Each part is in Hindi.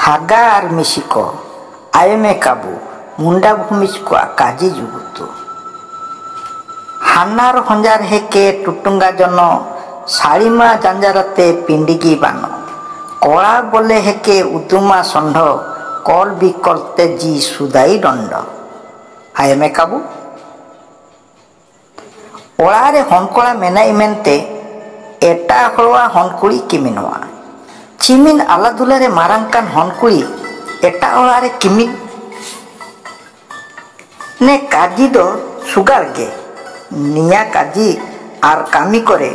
हागा और मिसिको आयमे काबू मुंडा भूमिज को काजी जुगुतु हानार हंजार हेके टुटुंगा जनो साड़ीमा जांजारते पिंडिगी बानो कला बोले हेके उदुमा संढ कल बिकलते जी सुदाई दंड आयमे काबू ओलारे हनकोला मेनाई मेनते एटा हलवा हनकुड़ी किमिनवा चिमिन आलादुलारे मारांकान हनकुड़ी एटा ओलारे किमिन ने काजी दो सुगार गे निया काजी आर कामी करे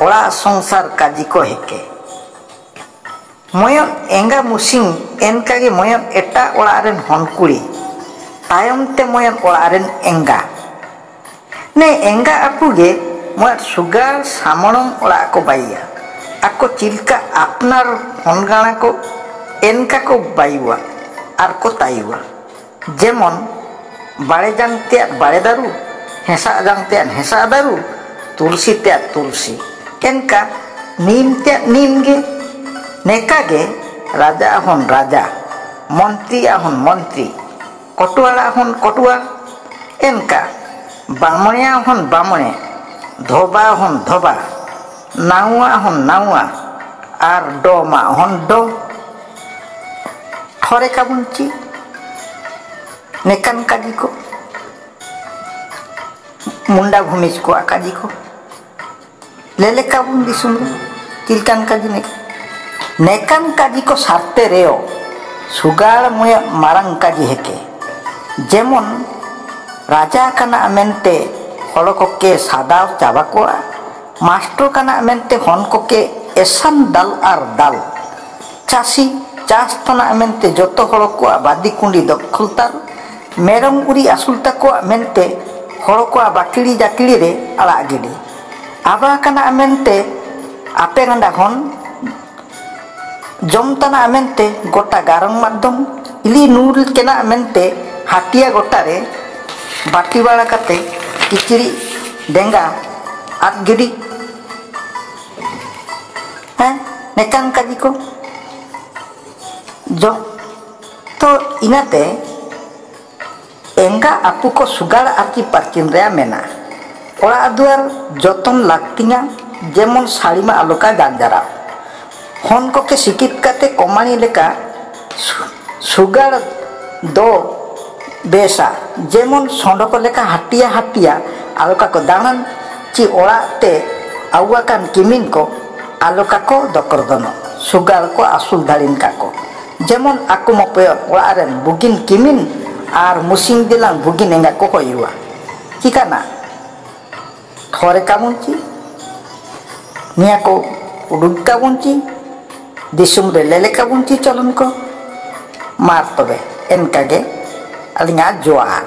ओला संसार काजी को हेके मयन एंगा मुसिंग एनकागे मयन एटा ओलारेन हनकुड़ी तायमते मयन ओलारेन एंगा ने एंगा आपुगे मोर सुगार सामणम ओला को बाइया आको चिलका आपनार हनगाणा को एनका को बाइवा आर को ताइवा जेमन बाड़े जांगते बाड़े दारू हेसा जांगते हेसा दारू तुलसी ते तुलसी एनका नीम ते नीम गे नेका गे राजा हन राजा मंत्री हन मंत्री कटुआड़ा हन कटुआ एनका बामणिया हन बामणे धोबा हन धोबा नाउआ हन नाउआ आर डोमा हन डो थोरे काबुंची नेकान काजी को मुंडा भूमिज को काजी को लेले काबुन दिसुम तिलकान काजी नेकान काजी को सारते रेओ सुगार मुया मारांग काजी हेके जेमन राजा कना मेनते हल कोके सादा चाबा को मास्टर कना मेनते हन कोके एसान दाल आर दाल चासी चास तना मेनते जतो हल को बादी कुंडी दखलतार मेरम उरी आसुलता को मेनते हल को बाकिड़ी जाकिड़ी रे आला गिडी आबा कना मेनते आपे गंडा हन जम तना मेनते गोटा गारंग माध्यम इली नूर केना मेनते हाटिया गोटा रे बाटी बाड़ा काते किचड़ी डेंगा आग गिडी हैं नेकान काजी को जो तो इनाते एंगा आपु को सुगार आकी पार्किन रे मेना ओड़ा दुआर जतन लागतिया जेमन साड़ीमा आलोका जांजारा हन को के सिकित काते कमानी लेका सुगार दो बेसा जेमन सोंडको लेका हाटिया हाटिया आलोका को दानन ची ओड़ाते आउआकान किमिन को आलोका को दकरदनो सुगार को आसुल दाड़िन का को जेमन आकु मपय ओड़ारेन बुगिन किमिन आर मुसिंग दिलां बुगिन एंगा को होयुआ चिकाना थोरे कामुंची निया को उडुग कामुंची दिसुम रे लेले कामुंची चलन को मार तबे एनकागे अलिंगा जोआर